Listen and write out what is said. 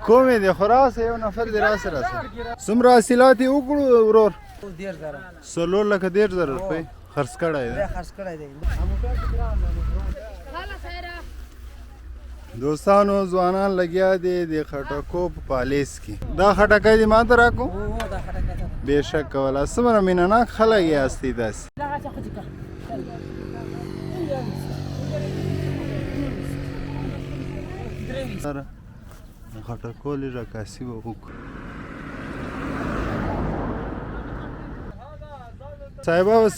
کومې دی خو راسه یو نفر دی راسه څومره حاصلات یې وکړو ورور 14,000 روپۍ خرڅ کړی دی دوستانو ځوانان لګیا دي د خټکو په پالیس کې دا خټکی دې ماته راکړو بېشک کوله څومره مینه ناک خلک یاستئ داسې خټکو لږ عکاسي به وکړو صاحبه اوس